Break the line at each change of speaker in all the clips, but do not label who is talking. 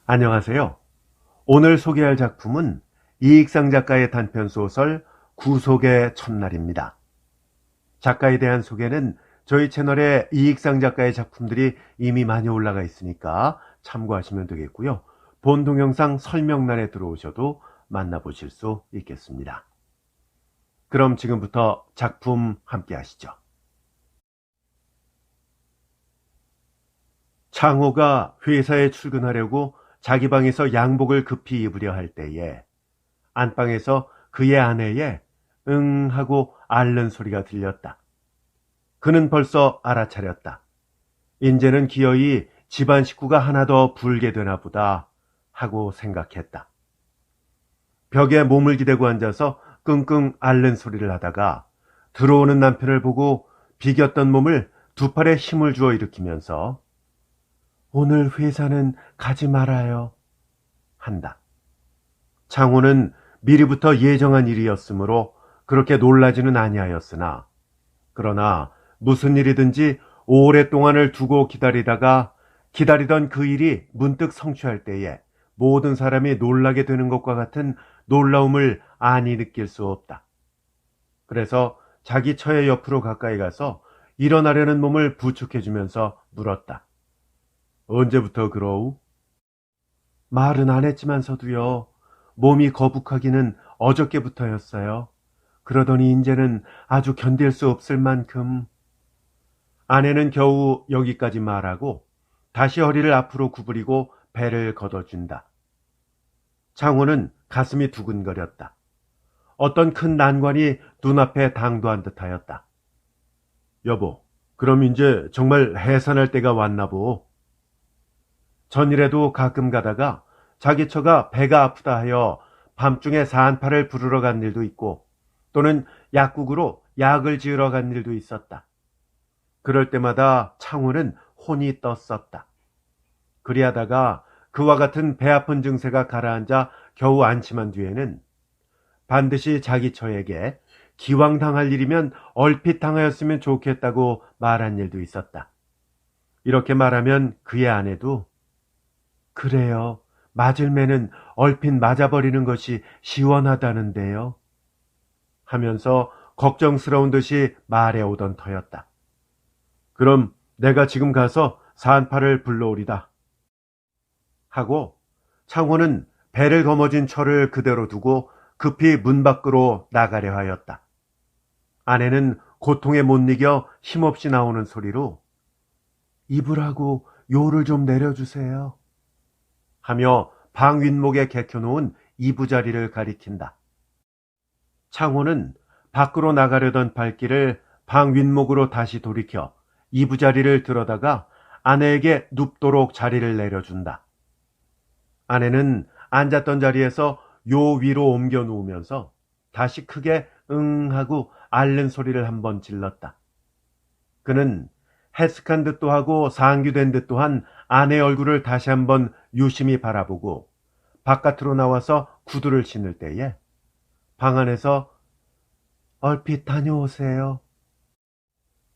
안녕하세요. 오늘 소개할 작품은 이익상 작가의 단편소설 구속의 첫날입니다. 작가에 대한 소개는 저희 채널에 이익상 작가의 작품들이 이미 많이 올라가 있으니까 참고하시면 되겠고요. 본 동영상 설명란에 들어오셔도 만나보실 수 있겠습니다. 그럼 지금부터 작품 함께 하시죠. 창호가 회사에 출근하려고 자기 방에서 양복을 급히 입으려 할 때에 안방에서 그의 아내의 응 하고 앓는 소리가 들렸다. 그는 벌써 알아차렸다. 인제는 기어이 집안 식구가 하나 더 불게 되나 보다 하고 생각했다. 벽에 몸을 기대고 앉아서 끙끙 앓는 소리를 하다가 들어오는 남편을 보고 비겼던 몸을 두 팔에 힘을 주어 일으키면서 오늘 회사는 가지 말아요 한다. 창호는 미리부터 예정한 일이었으므로 그렇게 놀라지는 아니하였으나 그러나 무슨 일이든지 오랫동안을 두고 기다리다가 기다리던 그 일이 문득 성취할 때에 모든 사람이 놀라게 되는 것과 같은 놀라움을 아니 느낄 수 없다. 그래서 자기 처의 옆으로 가까이 가서 일어나려는 몸을 부축해주면서 물었다. 언제부터 그러우? 말은 안 했지만서도요. 몸이 거북하기는 어저께부터였어요. 그러더니 이제는 아주 견딜 수 없을 만큼. 아내는 겨우 여기까지 말하고 다시 허리를 앞으로 구부리고 배를 걷어준다. 창호는 가슴이 두근거렸다. 어떤 큰 난관이 눈앞에 당도한 듯하였다. 여보, 그럼 이제 정말 해산할 때가 왔나 보. 전일에도 가끔 가다가 자기 처가 배가 아프다 하여 밤중에 산파를 부르러 간 일도 있고 또는 약국으로 약을 지으러 간 일도 있었다. 그럴 때마다 창호는 혼이 떴었다. 그리하다가 그와 같은 배 아픈 증세가 가라앉아 겨우 안심한 뒤에는 반드시 자기 처에게 기왕 당할 일이면 얼핏 당하였으면 좋겠다고 말한 일도 있었다. 이렇게 말하면 그의 아내도 그래요. 맞을 매는 얼핏 맞아버리는 것이 시원하다는데요. 하면서 걱정스러운 듯이 말해오던 터였다. 그럼 내가 지금 가서 산파를 불러오리다. 하고 창호는 배를 거머쥔 처를 그대로 두고 급히 문 밖으로 나가려 하였다. 아내는 고통에 못 이겨 힘없이 나오는 소리로 이불하고 요를 좀 내려주세요. 하며 방 윗목에 개켜놓은 이부자리를 가리킨다. 창호는 밖으로 나가려던 발길을 방 윗목으로 다시 돌이켜 이부자리를 들어다가 아내에게 눕도록 자리를 내려준다. 아내는 앉았던 자리에서 요 위로 옮겨 놓으면서 다시 크게 응 하고 앓는 소리를 한번 질렀다. 그는 해석한 듯도 하고 상규된 듯도 한 아내 얼굴을 다시 한번 유심히 바라보고 바깥으로 나와서 구두를 신을 때에 방 안에서 얼핏 다녀오세요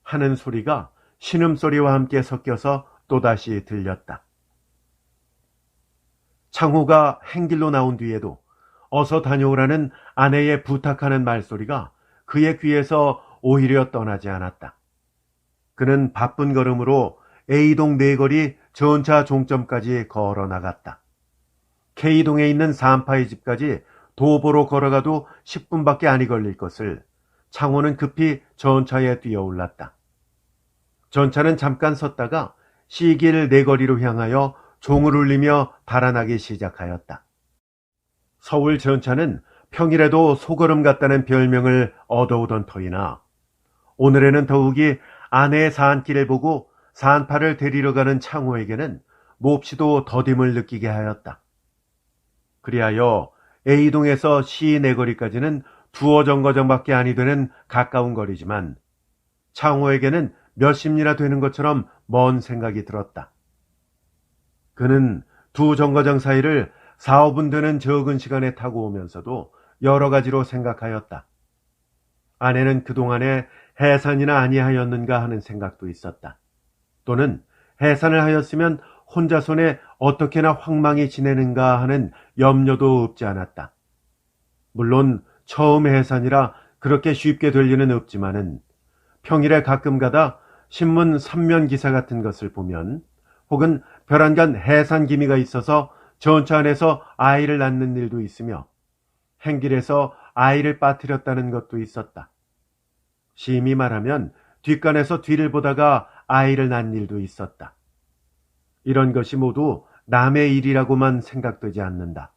하는 소리가 신음소리와 함께 섞여서 또다시 들렸다. 창호가 행길로 나온 뒤에도 어서 다녀오라는 아내의 부탁하는 말소리가 그의 귀에서 오히려 떠나지 않았다. 그는 바쁜 걸음으로 A동 네거리 전차 종점까지 걸어 나갔다. K동에 있는 산파의 집까지 도보로 걸어가도 10분밖에 아니 걸릴 것을 창호는 급히 전차에 뛰어올랐다. 전차는 잠깐 섰다가 시길 네거리로 향하여 종을 울리며 달아나기 시작하였다. 서울 전차는 평일에도 소걸음 같다는 별명을 얻어오던 터이나 오늘에는 더욱이 아내의 산길을 보고 산파를 데리러 가는 창호에게는 몹시도 더딤을 느끼게 하였다. 그리하여 A동에서 시내거리까지는 두어 정거장밖에 아니 되는 가까운 거리지만 창호에게는 몇십 리나 되는 것처럼 먼 생각이 들었다. 그는 두 정거장 사이를 4, 5분 되는 적은 시간에 타고 오면서도 여러 가지로 생각하였다. 아내는 그동안에 해산이나 아니하였는가 하는 생각도 있었다. 또는 해산을 하였으면 혼자 손에 어떻게나 황망히 지내는가 하는 염려도 없지 않았다. 물론 처음 해산이라 그렇게 쉽게 될 리는 없지만은 평일에 가끔 가다 신문 3면 기사 같은 것을 보면 혹은 벼랑간 해산 기미가 있어서 전차 안에서 아이를 낳는 일도 있으며 행길에서 아이를 빠뜨렸다는 것도 있었다. 심히 말하면 뒷간에서 뒤를 보다가 아이를 낳은 일도 있었다. 이런 것이 모두 남의 일이라고만 생각되지 않는다.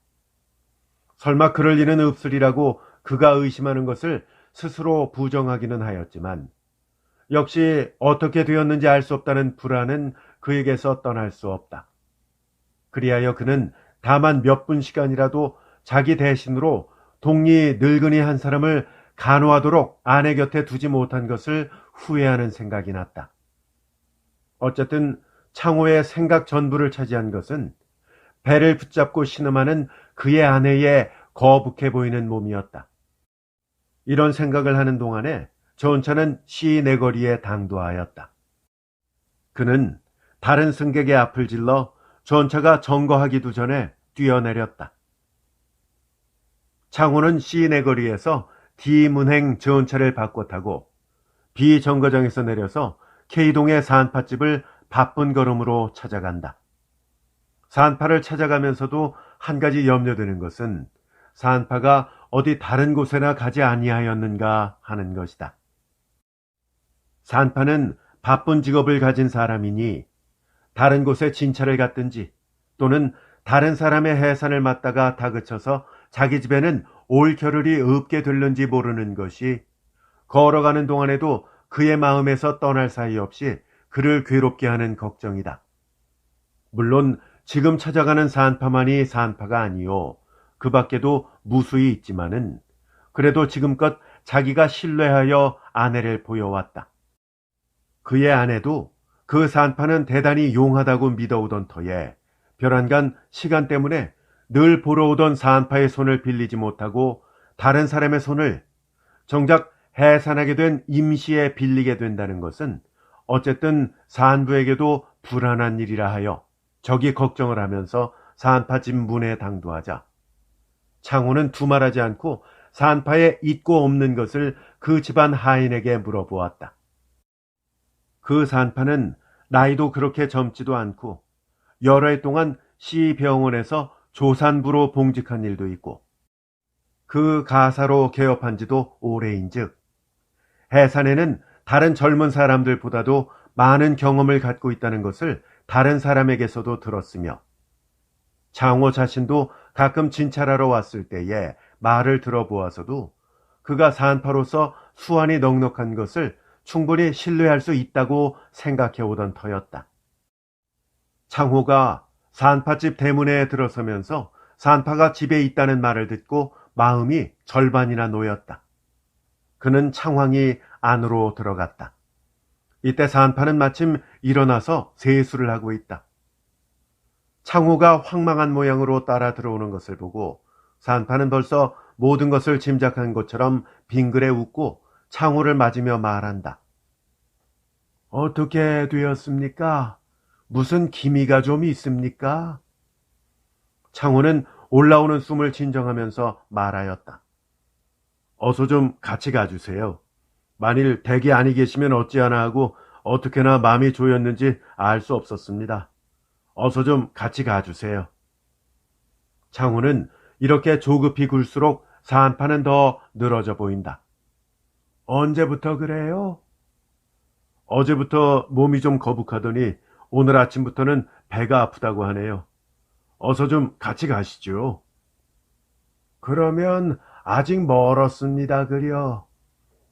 설마 그럴 리는 없으리라고 그가 의심하는 것을 스스로 부정하기는 하였지만 역시 어떻게 되었는지 알 수 없다는 불안은 그에게서 떠날 수 없다. 그리하여 그는 다만 몇 분 시간이라도 자기 대신으로 동리 늙은이 한 사람을 간호하도록 아내 곁에 두지 못한 것을 후회하는 생각이 났다. 어쨌든 창호의 생각 전부를 차지한 것은 배를 붙잡고 신음하는 그의 아내의 거북해 보이는 몸이었다. 이런 생각을 하는 동안에 전차는 시내거리에 당도하였다. 그는 다른 승객의 앞을 질러 전차가 점거하기도 전에 뛰어내렸다. 창호는 시내거리에서 D문행 전차를 바꿔 타고 B정거장에서 내려서 K동의 산파집을 바쁜 걸음으로 찾아간다. 산파를 찾아가면서도 한 가지 염려되는 것은 산파가 어디 다른 곳에나 가지 아니하였는가 하는 것이다. 산파는 바쁜 직업을 가진 사람이니 다른 곳에 진찰을 갔든지 또는 다른 사람의 해산을 맡다가 다그쳐서 자기 집에는 올 겨를이 없게 될는지 모르는 것이 걸어가는 동안에도 그의 마음에서 떠날 사이 없이 그를 괴롭게 하는 걱정이다. 물론 지금 찾아가는 산파만이 산파가 아니요 그 밖에도 무수히 있지만은 그래도 지금껏 자기가 신뢰하여 아내를 보여왔다. 그의 아내도 그 산파는 대단히 용하다고 믿어오던 터에 벼랑간 시간 때문에 늘 보러 오던 산파의 손을 빌리지 못하고 다른 사람의 손을 정작 해산하게 된 임시에 빌리게 된다는 것은 어쨌든 산부에게도 불안한 일이라 하여 적이 걱정을 하면서 산파집 문에 당도하자 창호는 두말하지 않고 산파에 있고 없는 것을 그 집안 하인에게 물어보았다. 그 산파는 나이도 그렇게 젊지도 않고 여러 해 동안 시병원에서 조산부로 봉직한 일도 있고 그 가사로 개업한 지도 오래인즉 해산에는 다른 젊은 사람들보다도 많은 경험을 갖고 있다는 것을 다른 사람에게서도 들었으며 창호 자신도 가끔 진찰하러 왔을 때에 말을 들어보아서도 그가 산파로서 수완이 넉넉한 것을 충분히 신뢰할 수 있다고 생각해 오던 터였다. 창호가 산파집 대문에 들어서면서 산파가 집에 있다는 말을 듣고 마음이 절반이나 놓였다. 그는 창황이 안으로 들어갔다. 이때 산파는 마침 일어나서 세수를 하고 있다. 창호가 황망한 모양으로 따라 들어오는 것을 보고 산파는 벌써 모든 것을 짐작한 것처럼 빙그레 웃고 창호를 맞으며 말한다. 어떻게 되었습니까? 무슨 기미가 좀 있습니까? 창호는 올라오는 숨을 진정하면서 말하였다. 어서 좀 같이 가주세요. 만일 댁이 아니 계시면 어찌하나 하고 어떻게나 마음이 조였는지 알 수 없었습니다. 어서 좀 같이 가주세요. 창호는 이렇게 조급히 굴수록 산파는 더 늘어져 보인다. 언제부터 그래요? 어제부터 몸이 좀 거북하더니 오늘 아침부터는 배가 아프다고 하네요. 어서 좀 같이 가시죠. 그러면 아직 멀었습니다, 그려.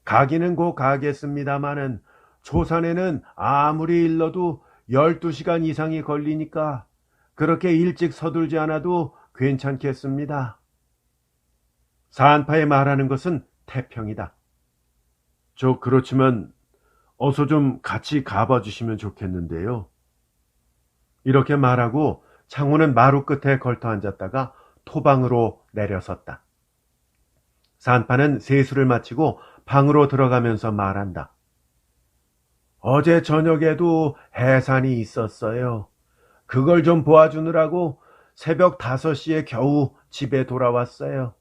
가기는 곧 가겠습니다마는 조산에는 아무리 일러도 12시간 이상이 걸리니까 그렇게 일찍 서둘지 않아도 괜찮겠습니다. 산파의 말하는 것은 태평이다. 그렇지만 어서 좀 같이 가봐 주시면 좋겠는데요. 이렇게 말하고 창호는 마루 끝에 걸터 앉았다가 토방으로 내려섰다. 산파는 세수를 마치고 방으로 들어가면서 말한다. 어제 저녁에도 해산이 있었어요. 그걸 좀 보아주느라고 새벽 5시에 겨우 집에 돌아왔어요.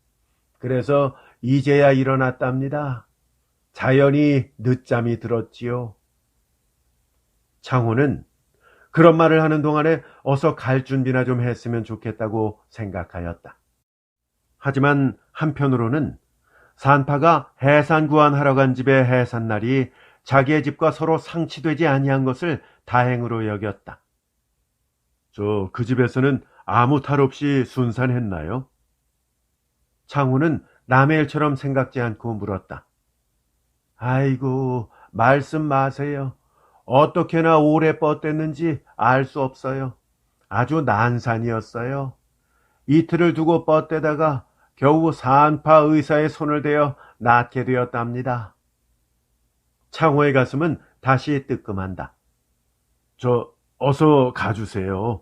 그래서 이제야 일어났답니다. 자연히 늦잠이 들었지요. 창호는 그런 말을 하는 동안에 어서 갈 준비나 좀 했으면 좋겠다고 생각하였다. 하지만 한편으로는 산파가 해산 구안하러 간 집의 해산날이 자기의 집과 서로 상치되지 아니한 것을 다행으로 여겼다. 그 집에서는 아무 탈 없이 순산했나요? 창우는 남의 일처럼 생각지 않고 물었다. 아이고, 말씀 마세요. 어떻게나 오래 뻗댔는지 알 수 없어요. 아주 난산이었어요. 이틀을 두고 뻗대다가 겨우 산파 의사의 손을 대어 낫게 되었답니다. 창호의 가슴은 다시 뜨끔한다. 어서 가주세요.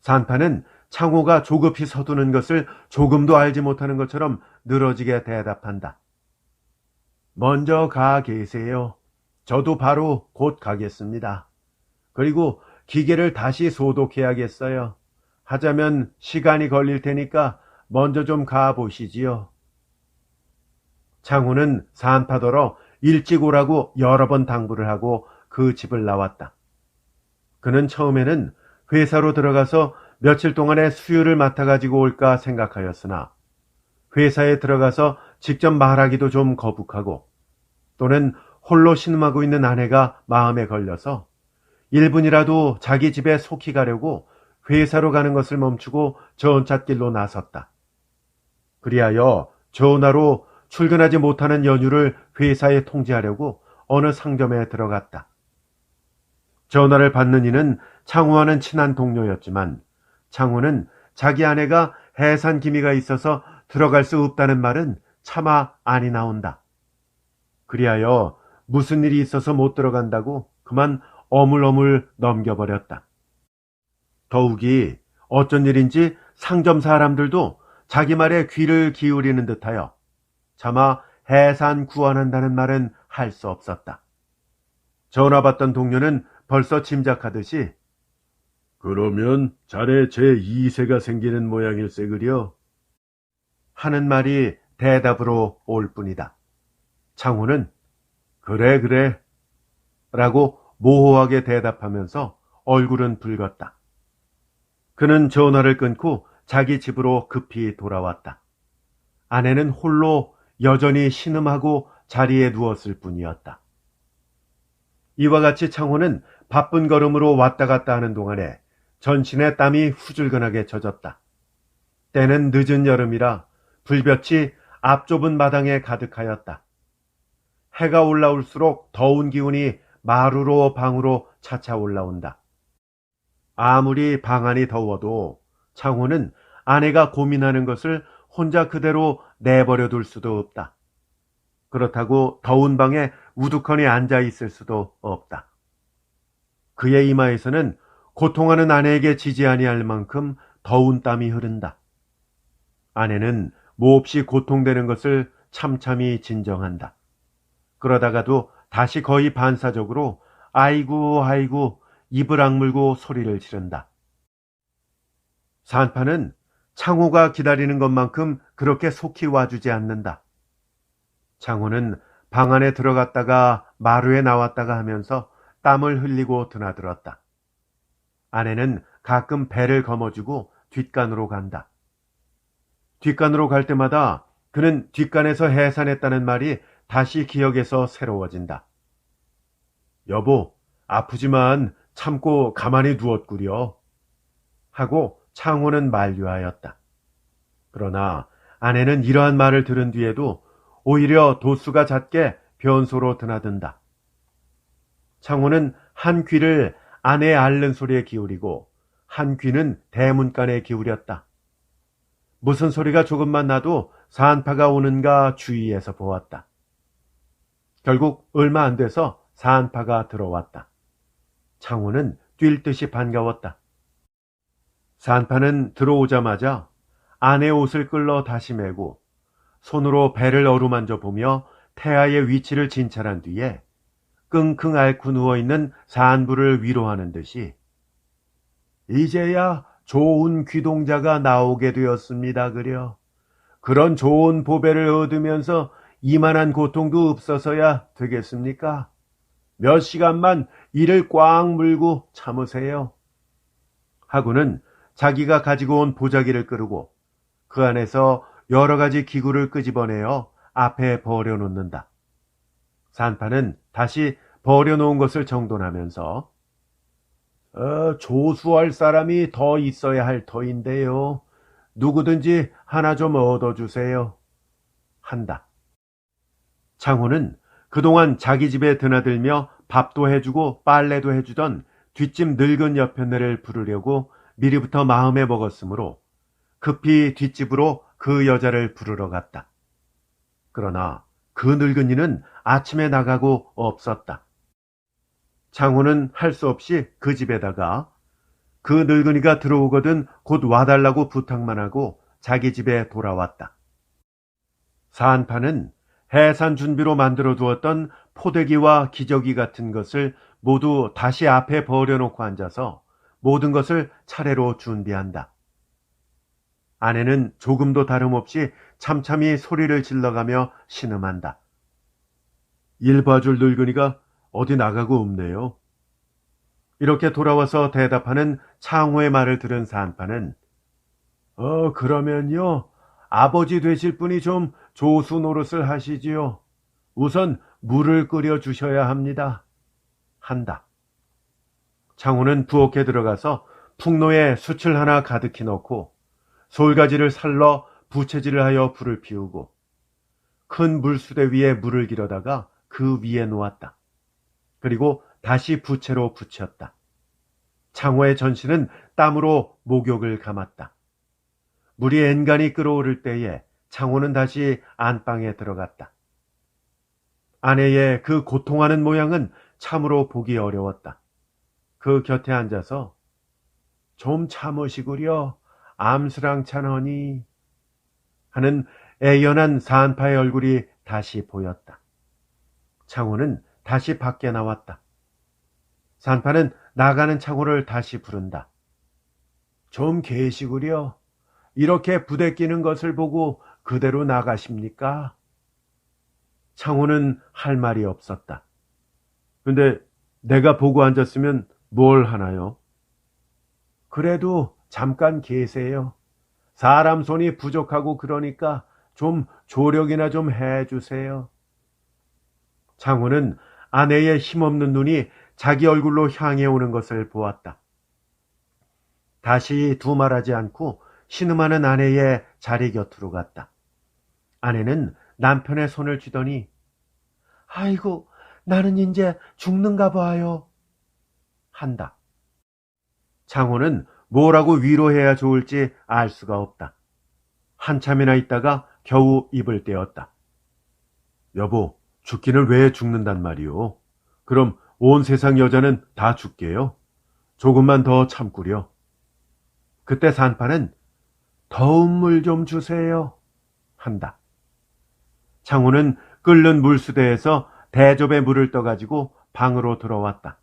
산파는 창호가 조급히 서두는 것을 조금도 알지 못하는 것처럼 늘어지게 대답한다. 먼저 가 계세요. 저도 바로 곧 가겠습니다. 그리고 기계를 다시 소독해야겠어요. 하자면 시간이 걸릴 테니까 먼저 좀 가보시지요. 창호는 산파더러 일찍 오라고 여러 번 당부를 하고 그 집을 나왔다. 그는 처음에는 회사로 들어가서 며칠 동안의 수유를 맡아가지고 올까 생각하였으나 회사에 들어가서 직접 말하기도 좀 거북하고 또는 홀로 신음하고 있는 아내가 마음에 걸려서 1분이라도 자기 집에 속히 가려고 회사로 가는 것을 멈추고 전찻길로 나섰다. 그리하여 전화로 출근하지 못하는 연휴를 회사에 통지하려고 어느 상점에 들어갔다. 전화를 받는 이는 창호와는 친한 동료였지만 창호는 자기 아내가 해산 기미가 있어서 들어갈 수 없다는 말은 차마 아니 나온다. 그리하여 무슨 일이 있어서 못 들어간다고 그만 어물어물 넘겨버렸다. 더욱이 어쩐 일인지 상점 사람들도 자기 말에 귀를 기울이는 듯하여 차마 해산 구원한다는 말은 할 수 없었다. 전화 받던 동료는 벌써 짐작하듯이 그러면 자네 제2세가 생기는 모양일세 그려? 하는 말이 대답으로 올 뿐이다. 창호는 그래 라고 모호하게 대답하면서 얼굴은 붉었다. 그는 전화를 끊고 자기 집으로 급히 돌아왔다. 아내는 홀로 여전히 신음하고 자리에 누웠을 뿐이었다. 이와 같이 창호는 바쁜 걸음으로 왔다 갔다 하는 동안에 전신에 땀이 후줄근하게 젖었다. 때는 늦은 여름이라 불볕이 앞좁은 마당에 가득하였다. 해가 올라올수록 더운 기운이 마루로 방으로 차차 올라온다. 아무리 방 안이 더워도 창호는 아내가 고민하는 것을 혼자 그대로 내버려 둘 수도 없다. 그렇다고 더운 방에 우두커니 앉아 있을 수도 없다. 그의 이마에서는 고통하는 아내에게 지지 아니할 만큼 더운 땀이 흐른다. 아내는 몹시 고통되는 것을 참참히 진정한다. 그러다가도 다시 거의 반사적으로 아이고 입을 악물고 소리를 지른다. 산파는 창호가 기다리는 것만큼 그렇게 속히 와주지 않는다. 창호는 방 안에 들어갔다가 마루에 나왔다가 하면서 땀을 흘리고 드나들었다. 아내는 가끔 배를 거머쥐고 뒷간으로 간다. 뒷간으로 갈 때마다 그는 뒷간에서 해산했다는 말이 다시 기억에서 새로워진다. 여보, 아프지만 참고 가만히 누웠구려. 하고 창호는 만류하였다. 그러나 아내는 이러한 말을 들은 뒤에도 오히려 도수가 잦게 변소로 드나든다. 창호는 한 귀를 아내의 앓는 소리에 기울이고 한 귀는 대문간에 기울였다. 무슨 소리가 조금만 나도 산파가 오는가 주위에서 보았다. 결국 얼마 안 돼서 산파가 들어왔다. 창호는 뛸 듯이 반가웠다. 산파는 들어오자마자 아내 옷을 끌러 다시 메고 손으로 배를 어루만져 보며 태아의 위치를 진찰한 뒤에 끙끙 앓고 누워있는 산부를 위로하는 듯이 이제야 좋은 귀동자가 나오게 되었습니다. 그려. 그런 좋은 보배를 얻으면서 이만한 고통도 없어서야 되겠습니까? 몇 시간만 이를 꽉 물고 참으세요. 하고는 자기가 가지고 온 보자기를 끄르고 그 안에서 여러 가지 기구를 끄집어내어 앞에 버려놓는다. 산파는 다시 버려놓은 것을 정돈하면서 조수할 사람이 더 있어야 할 터인데요. 누구든지 하나 좀 얻어주세요. 한다. 창호는 그동안 자기 집에 드나들며 밥도 해주고 빨래도 해주던 뒷집 늙은 여편네를 부르려고 미리부터 마음에 먹었으므로 급히 뒷집으로 그 여자를 부르러 갔다. 그러나 그 늙은이는 아침에 나가고 없었다. 창호는 할 수 없이 그 집에다가 그 늙은이가 들어오거든 곧 와달라고 부탁만 하고 자기 집에 돌아왔다. 산파는 해산 준비로 만들어 두었던 포대기와 기저귀 같은 것을 모두 다시 앞에 버려놓고 앉아서 모든 것을 차례로 준비한다. 아내는 조금도 다름없이 참참히 소리를 질러가며 신음한다. 일 봐줄 늙은이가 어디 나가고 없네요. 이렇게 돌아와서 대답하는 창호의 말을 들은 산파는 그러면요. 아버지 되실 분이 좀 조수 노릇을 하시지요. 우선 물을 끓여 주셔야 합니다. 한다. 창호는 부엌에 들어가서 풍로에 숯을 하나 가득히 넣고 솔가지를 살러 부채질을 하여 불을 피우고 큰 물수대 위에 물을 길어다가 그 위에 놓았다. 그리고 다시 부채로 붙였다. 창호의 전신은 땀으로 목욕을 감았다. 물이 엔간히 끓어오를 때에 창호는 다시 안방에 들어갔다. 아내의 그 고통하는 모양은 참으로 보기 어려웠다. 그 곁에 앉아서 좀 참으시구려 암스랑찬하니 하는 애연한 산파의 얼굴이 다시 보였다. 창호는 다시 밖에 나왔다. 산파는 나가는 창호를 다시 부른다. 좀 계시구려. 이렇게 부대 끼는 것을 보고 그대로 나가십니까? 창호는 할 말이 없었다. 근데 내가 보고 앉았으면 뭘 하나요? 그래도 잠깐 계세요. 사람 손이 부족하고 그러니까 좀 조력이나 좀 해주세요. 창호는 아내의 힘없는 눈이 자기 얼굴로 향해 오는 것을 보았다. 다시 두말하지 않고 신음하는 아내의 자리 곁으로 갔다. 아내는 남편의 손을 쥐더니 아이고 나는 이제 죽는가 봐요. 한다. 창호는 뭐라고 위로해야 좋을지 알 수가 없다. 한참이나 있다가 겨우 입을 떼었다. 여보, 죽기는 왜 죽는단 말이오? 그럼 온 세상 여자는 다 죽게요. 조금만 더 참구려. 그때 산파는 더운 물 좀 주세요. 한다. 창호는 끓는 물수대에서 대접에 물을 떠가지고 방으로 들어왔다.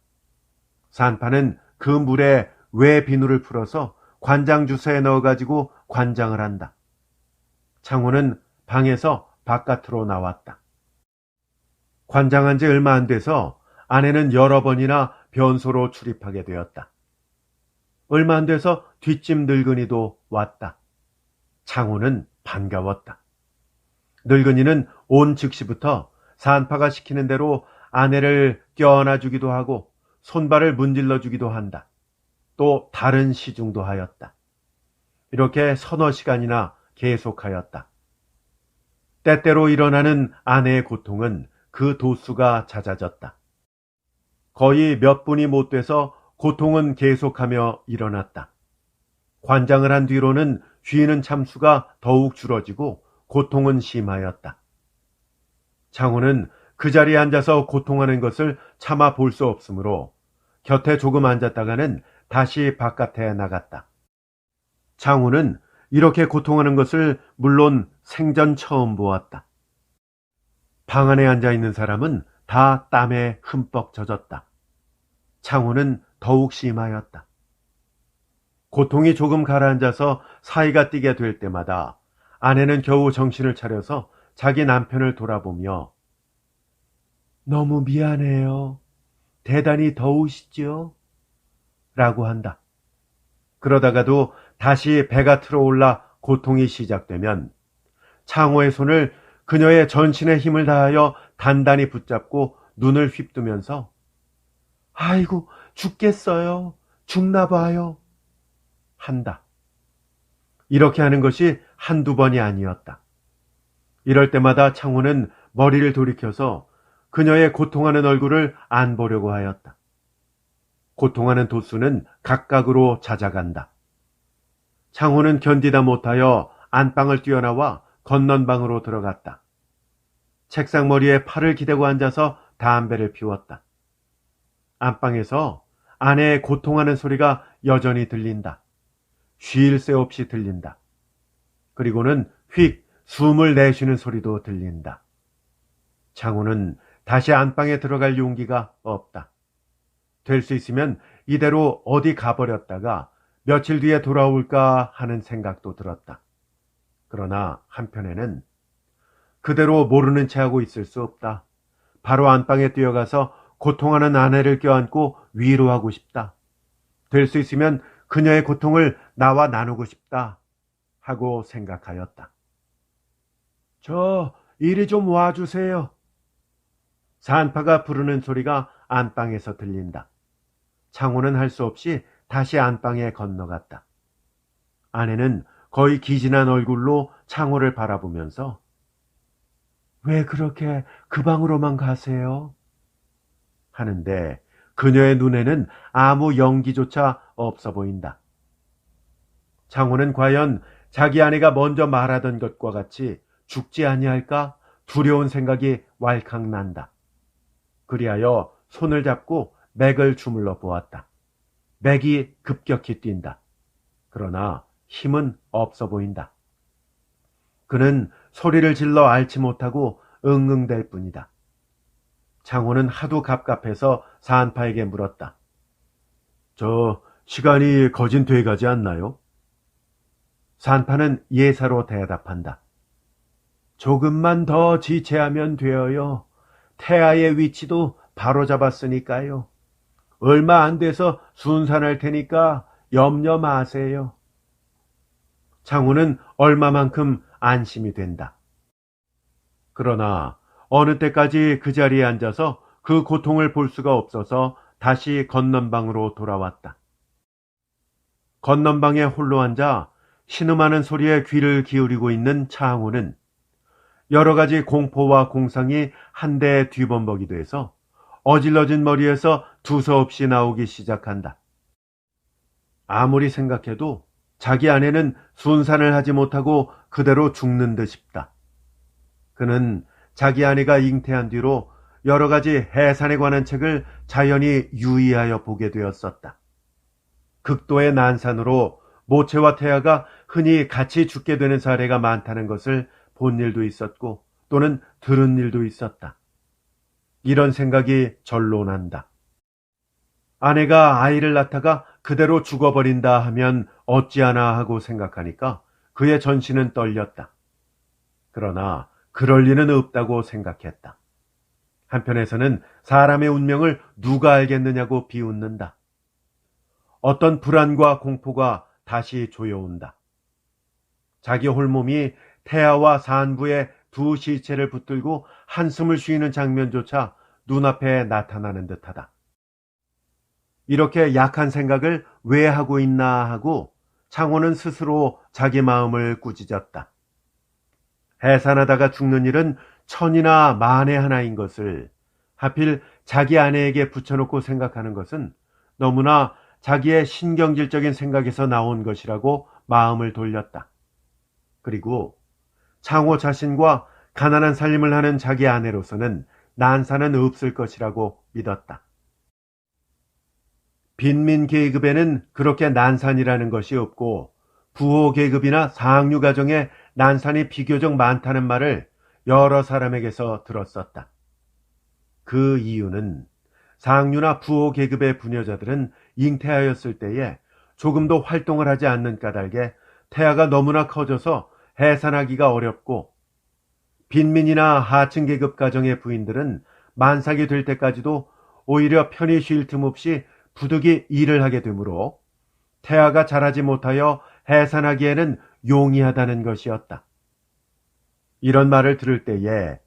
산파는 그 물에 외 비누를 풀어서 관장 주사에 넣어가지고 관장을 한다. 창호는 방에서 바깥으로 나왔다. 관장한 지 얼마 안 돼서 아내는 여러 번이나 변소로 출입하게 되었다. 얼마 안 돼서 뒷집 늙은이도 왔다. 창호는 반가웠다. 늙은이는 온 즉시부터 산파가 시키는 대로 아내를 껴안아 주기도 하고 손발을 문질러 주기도 한다. 또 다른 시중도 하였다. 이렇게 서너 시간이나 계속하였다. 때때로 일어나는 아내의 고통은 그 도수가 잦아졌다. 거의 몇 분이 못 돼서 고통은 계속하며 일어났다. 관장을 한 뒤로는 쥐는 참수가 더욱 줄어지고 고통은 심하였다. 창호는 그 자리에 앉아서 고통하는 것을 참아 볼 수 없으므로 곁에 조금 앉았다가는 다시 바깥에 나갔다. 창호는 이렇게 고통하는 것을 물론 생전 처음 보았다. 방 안에 앉아 있는 사람은 다 땀에 흠뻑 젖었다. 창호는 더욱 심하였다. 고통이 조금 가라앉아서 사이가 띄게 될 때마다 아내는 겨우 정신을 차려서 자기 남편을 돌아보며 너무 미안해요. 대단히 더우시지요? 라고 한다. 그러다가도 다시 배가 틀어올라 고통이 시작되면 창호의 손을 그녀의 전신의 힘을 다하여 단단히 붙잡고 눈을 휩두면서 아이고 죽겠어요. 죽나 봐요. 한다. 이렇게 하는 것이 한두 번이 아니었다. 이럴 때마다 창호는 머리를 돌이켜서 그녀의 고통하는 얼굴을 안 보려고 하였다. 고통하는 도수는 각각으로 잦아간다. 창호는 견디다 못하여 안방을 뛰어나와 건넌방으로 들어갔다. 책상 머리에 팔을 기대고 앉아서 담배를 피웠다. 안방에서 아내의 고통하는 소리가 여전히 들린다. 쉴 새 없이 들린다. 그리고는 휙 숨을 내쉬는 소리도 들린다. 창호는 다시 안방에 들어갈 용기가 없다. 될 수 있으면 이대로 어디 가버렸다가 며칠 뒤에 돌아올까 하는 생각도 들었다. 그러나 한편에는 그대로 모르는 채 하고 있을 수 없다. 바로 안방에 뛰어가서 고통하는 아내를 껴안고 위로하고 싶다. 될 수 있으면 그녀의 고통을 나와 나누고 싶다 하고 생각하였다. 저 이리 좀 와주세요. 산파가 부르는 소리가 안방에서 들린다. 창호는 할 수 없이 다시 안방에 건너갔다. 아내는 거의 기진한 얼굴로 창호를 바라보면서 왜 그렇게 그 방으로만 가세요? 하는데 그녀의 눈에는 아무 연기조차 없어 보인다. 창호는 과연 자기 아내가 먼저 말하던 것과 같이 죽지 아니할까 두려운 생각이 왈칵 난다. 그리하여 손을 잡고 맥을 주물러 보았다. 맥이 급격히 뛴다. 그러나 힘은 없어 보인다. 그는 소리를 질러 앓지 못하고 응응댈 뿐이다. 창호는 하도 갑갑해서 산파에게 물었다. 저 시간이 거진 돼 가지 않나요? 산파는 예사로 대답한다. 조금만 더 지체하면 되어요. 태아의 위치도 바로 잡았으니까요. 얼마 안 돼서 순산할 테니까 염려 마세요. 창호는 얼마만큼 안심이 된다. 그러나 어느 때까지 그 자리에 앉아서 그 고통을 볼 수가 없어서 다시 건넌방으로 돌아왔다. 건넌방에 홀로 앉아 신음하는 소리에 귀를 기울이고 있는 창호는 여러 가지 공포와 공상이 한데 뒤범벅이 돼서 어질러진 머리에서 두서없이 나오기 시작한다. 아무리 생각해도 자기 아내는 순산을 하지 못하고 그대로 죽는 듯 싶다. 그는 자기 아내가 잉태한 뒤로 여러 가지 해산에 관한 책을 자연히 유의하여 보게 되었었다. 극도의 난산으로 모체와 태아가 흔히 같이 죽게 되는 사례가 많다는 것을 본 일도 있었고 또는 들은 일도 있었다. 이런 생각이 절로 난다. 아내가 아이를 낳다가 그대로 죽어버린다 하면 어찌하나 하고 생각하니까 그의 전신은 떨렸다. 그러나 그럴 리는 없다고 생각했다. 한편에서는 사람의 운명을 누가 알겠느냐고 비웃는다. 어떤 불안과 공포가 다시 조여온다. 자기 홀몸이 태아와 산부의 두 시체를 붙들고 한숨을 쉬는 장면조차 눈앞에 나타나는 듯하다. 이렇게 약한 생각을 왜 하고 있나 하고 창호는 스스로 자기 마음을 꾸짖었다. 해산하다가 죽는 일은 천이나 만에 하나인 것을 하필 자기 아내에게 붙여놓고 생각하는 것은 너무나 자기의 신경질적인 생각에서 나온 것이라고 마음을 돌렸다. 그리고 창호 자신과 가난한 살림을 하는 자기 아내로서는 난사는 없을 것이라고 믿었다. 빈민 계급에는 그렇게 난산이라는 것이 없고 부호 계급이나 상류 가정에 난산이 비교적 많다는 말을 여러 사람에게서 들었었다. 그 이유는 상류나 부호 계급의 부녀자들은 잉태하였을 때에 조금도 활동을 하지 않는 까닭에 태아가 너무나 커져서 해산하기가 어렵고, 빈민이나 하층 계급 가정의 부인들은 만삭이 될 때까지도 오히려 편히 쉴 틈 없이 부득이 일을 하게 되므로 태아가 자라지 못하여 해산하기에는 용이하다는 것이었다. 이런 말을 들을 때에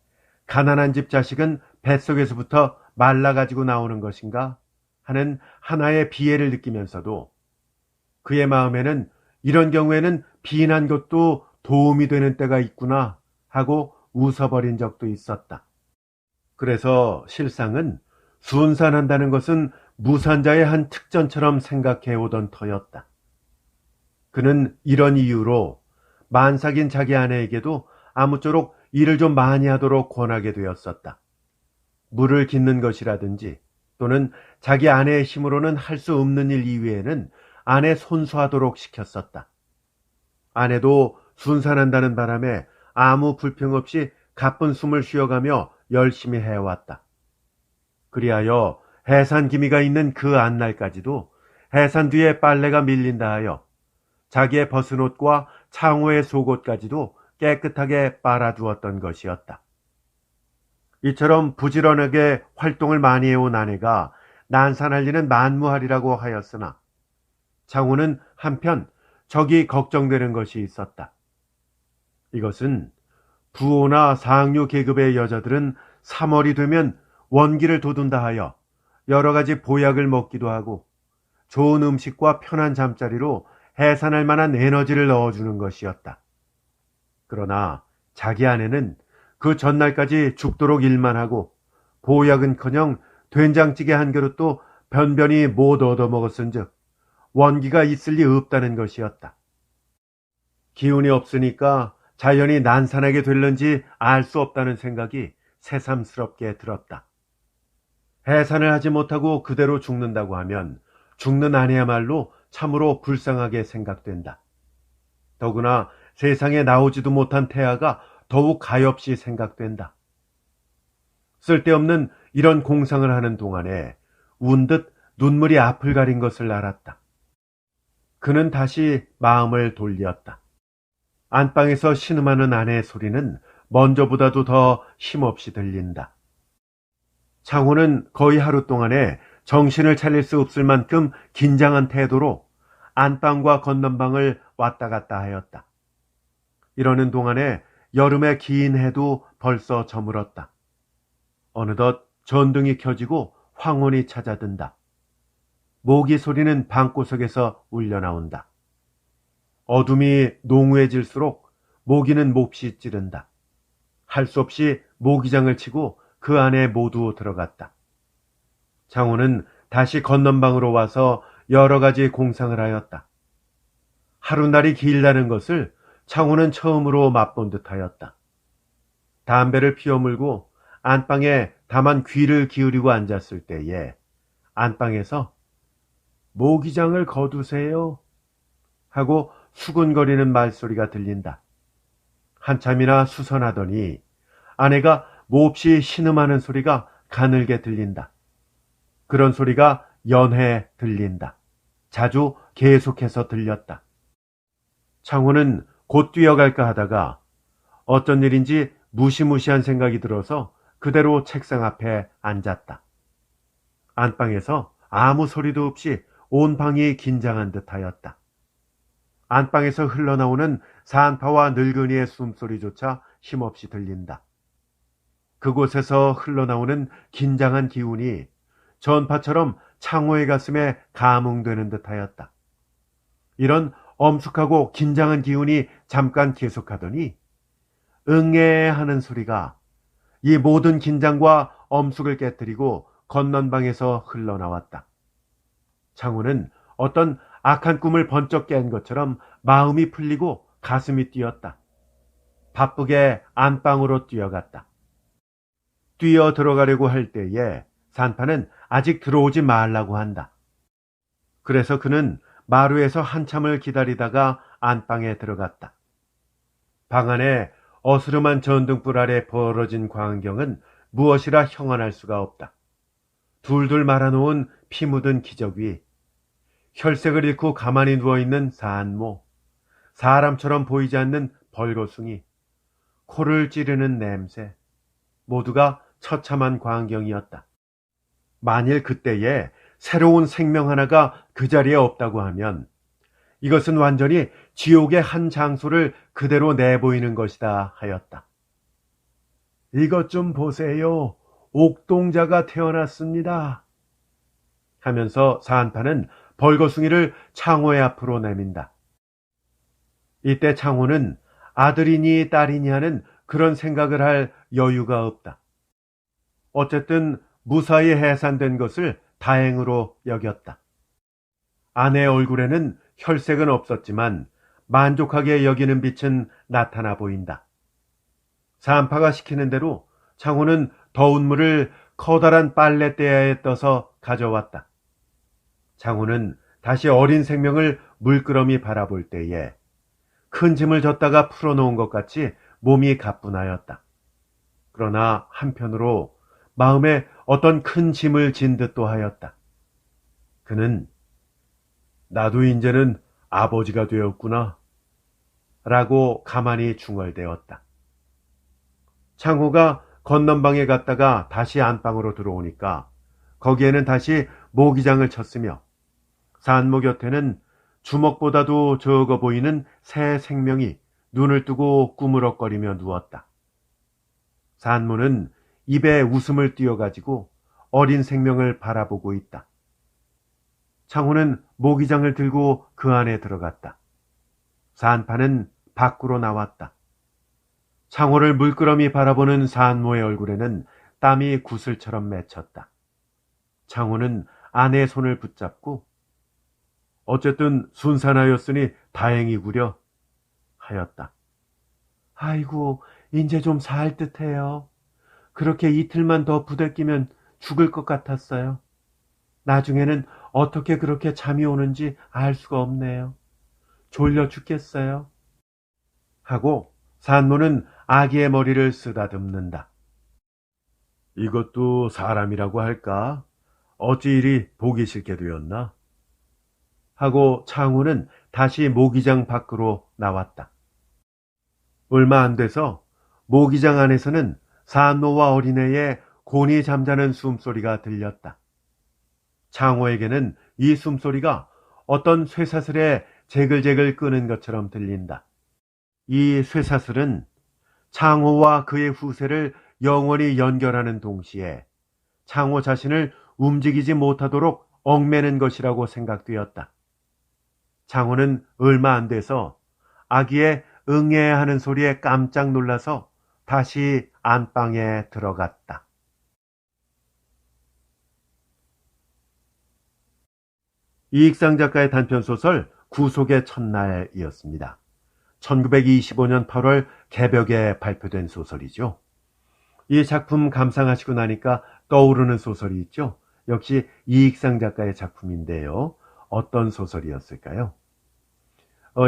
가난한 집 자식은 뱃속에서부터 말라가지고 나오는 것인가 하는 하나의 비애를 느끼면서도 그의 마음에는 이런 경우에는 비난 것도 도움이 되는 때가 있구나 하고 웃어버린 적도 있었다. 그래서 실상은 순산한다는 것은 무산자의 한 특전처럼 생각해 오던 터였다. 그는 이런 이유로 만삭인 자기 아내에게도 아무쪼록 일을 좀 많이 하도록 권하게 되었었다. 물을 깃는 것이라든지 또는 자기 아내의 힘으로는 할 수 없는 일 이외에는 아내 손수하도록 시켰었다. 아내도 순산한다는 바람에 아무 불평 없이 가쁜 숨을 쉬어가며 열심히 해왔다. 그리하여 해산 기미가 있는 그 안날까지도 해산 뒤에 빨래가 밀린다 하여 자기의 벗은 옷과 창호의 속옷까지도 깨끗하게 빨아두었던 것이었다. 이처럼 부지런하게 활동을 많이 해온 아내가 난산할 리는 만무하리라고 하였으나 창호는 한편 적이 걱정되는 것이 있었다. 이것은 부호나 상류 계급의 여자들은 3월이 되면 원기를 돋운다 하여 여러 가지 보약을 먹기도 하고 좋은 음식과 편한 잠자리로 해산할 만한 에너지를 넣어주는 것이었다. 그러나 자기 아내는 그 전날까지 죽도록 일만 하고 보약은커녕 된장찌개 한 그릇도 변변히 못 얻어먹었은즉 원기가 있을 리 없다는 것이었다. 기운이 없으니까 자연히 난산하게 될는지 알 수 없다는 생각이 새삼스럽게 들었다. 해산을 하지 못하고 그대로 죽는다고 하면 죽는 아내야말로 참으로 불쌍하게 생각된다. 더구나 세상에 나오지도 못한 태아가 더욱 가엾이 생각된다. 쓸데없는 이런 공상을 하는 동안에 운 듯 눈물이 앞을 가린 것을 알았다. 그는 다시 마음을 돌렸다. 안방에서 신음하는 아내의 소리는 먼저보다도 더 힘없이 들린다. 창호는 거의 하루 동안에 정신을 차릴 수 없을 만큼 긴장한 태도로 안방과 건넌방을 왔다 갔다 하였다. 이러는 동안에 여름의 긴 해도 벌써 저물었다. 어느덧 전등이 켜지고 황혼이 찾아든다. 모기 소리는 방구석에서 울려나온다. 어둠이 농후해질수록 모기는 몹시 찌른다. 할 수 없이 모기장을 치고 그 안에 모두 들어갔다. 창호는 다시 건넌방으로 와서 여러 가지 공상을 하였다. 하루날이 길다는 것을 창호는 처음으로 맛본 듯하였다. 담배를 피워 물고 안방에 다만 귀를 기울이고 앉았을 때에 안방에서 모기장을 거두세요 하고 수군거리는 말소리가 들린다. 한참이나 수선하더니 아내가 몹시 신음하는 소리가 가늘게 들린다. 그런 소리가 연해 들린다. 자주 계속해서 들렸다. 창호는 곧 뛰어갈까 하다가 어쩐 일인지 무시무시한 생각이 들어서 그대로 책상 앞에 앉았다. 안방에서 아무 소리도 없이 온 방이 긴장한 듯하였다. 안방에서 흘러나오는 산파와 늙은이의 숨소리조차 힘없이 들린다. 그곳에서 흘러나오는 긴장한 기운이 전파처럼 창호의 가슴에 감응되는 듯하였다. 이런 엄숙하고 긴장한 기운이 잠깐 계속하더니 응애 하는 소리가 이 모든 긴장과 엄숙을 깨뜨리고 건넌방에서 흘러나왔다. 창호는 어떤 악한 꿈을 번쩍 깬 것처럼 마음이 풀리고 가슴이 뛰었다. 바쁘게 안방으로 뛰어갔다. 뛰어 들어가려고 할 때에 산파는 아직 들어오지 말라고 한다. 그래서 그는 마루에서 한참을 기다리다가 안방에 들어갔다. 방 안에 어스름한 전등불 아래 벌어진 광경은 무엇이라 형언할 수가 없다. 둘둘 말아놓은 피 묻은 기적 위, 혈색을 잃고 가만히 누워있는 산모, 사람처럼 보이지 않는 벌거숭이, 코를 찌르는 냄새, 모두가 처참한 광경이었다. 만일 그때에 새로운 생명 하나가 그 자리에 없다고 하면 이것은 완전히 지옥의 한 장소를 그대로 내보이는 것이다 하였다. 이것 좀 보세요. 옥동자가 태어났습니다. 하면서 사한파는 벌거숭이를 창호의 앞으로 내민다. 이때 창호는 아들이니 딸이니 하는 그런 생각을 할 여유가 없다. 어쨌든 무사히 해산된 것을 다행으로 여겼다. 아내의 얼굴에는 혈색은 없었지만 만족하게 여기는 빛은 나타나 보인다. 사한파가 시키는 대로 창호는 더운 물을 커다란 빨래대야에 떠서 가져왔다. 창호는 다시 어린 생명을 물끄러미 바라볼 때에 큰 짐을 졌다가 풀어놓은 것 같이 몸이 가뿐하였다. 그러나 한편으로 마음에 어떤 큰 짐을 진 듯도 하였다. 그는 나도 이제는 아버지가 되었구나 라고 가만히 중얼대었다. 창호가 건넌방에 갔다가 다시 안방으로 들어오니까 거기에는 다시 모기장을 쳤으며 산모 곁에는 주먹보다도 적어 보이는 새 생명이 눈을 뜨고 꾸물럭거리며 누웠다. 산모는 입에 웃음을 띄어가지고 어린 생명을 바라보고 있다. 창호는 모기장을 들고 그 안에 들어갔다. 사한파는 밖으로 나왔다. 창호를 물끄러미 바라보는 산모의 얼굴에는 땀이 구슬처럼 맺혔다. 창호는 아내의 손을 붙잡고 어쨌든 순산하였으니 다행이구려 하였다. 아이고, 이제 좀 살 듯해요. 그렇게 이틀만 더 부대끼면 죽을 것 같았어요. 나중에는 어떻게 그렇게 잠이 오는지 알 수가 없네요. 졸려 죽겠어요. 하고 산모는 아기의 머리를 쓰다듬는다. 이것도 사람이라고 할까? 어찌 이리 보기 싫게 되었나? 하고 창호는 다시 모기장 밖으로 나왔다. 얼마 안 돼서 모기장 안에서는 산모와 어린애의 곤히 잠자는 숨소리가 들렸다. 창호에게는 이 숨소리가 어떤 쇠사슬에 제글제글 끄는 것처럼 들린다. 이 쇠사슬은 창호와 그의 후세를 영원히 연결하는 동시에 창호 자신을 움직이지 못하도록 얽매는 것이라고 생각되었다. 창호는 얼마 안 돼서 아기의 응애야 하는 소리에 깜짝 놀라서 다시 안방에 들어갔다. 이익상 작가의 단편소설 구속의 첫날이었습니다. 1925년 8월 개벽에 발표된 소설이죠. 이 작품 감상하시고 나니까 떠오르는 소설이 있죠. 역시 이익상 작가의 작품인데요. 어떤 소설이었을까요?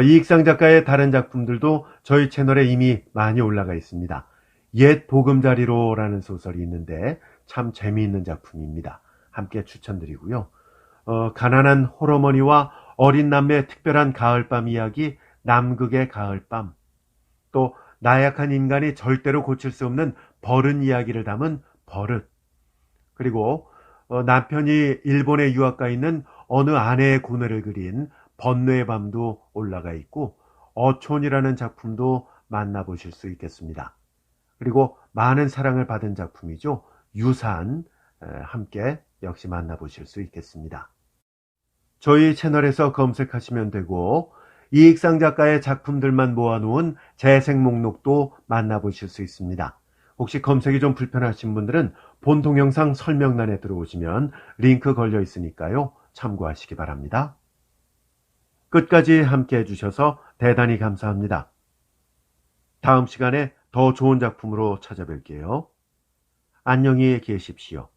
이익상 작가의 다른 작품들도 저희 채널에 이미 많이 올라가 있습니다. 옛 보금자리로라는 소설이 있는데 참 재미있는 작품입니다. 함께 추천드리고요. 가난한 홀어머니와 어린 남매의 특별한 가을밤 이야기 남극의 가을밤, 또 나약한 인간이 절대로 고칠 수 없는 버릇 이야기를 담은 버릇, 그리고 남편이 일본에 유학가 있는 어느 아내의 고뇌를 그린 번뇌의 밤도 올라가 있고 어촌이라는 작품도 만나보실 수 있겠습니다. 그리고 많은 사랑을 받은 작품이죠. 유산 함께 역시 만나보실 수 있겠습니다. 저희 채널에서 검색하시면 되고 이익상 작가의 작품들만 모아놓은 재생 목록도 만나보실 수 있습니다. 혹시 검색이 좀 불편하신 분들은 본 동영상 설명란에 들어오시면 링크 걸려 있으니까요. 참고하시기 바랍니다. 끝까지 함께 해주셔서 대단히 감사합니다. 다음 시간에 더 좋은 작품으로 찾아뵐게요. 안녕히 계십시오.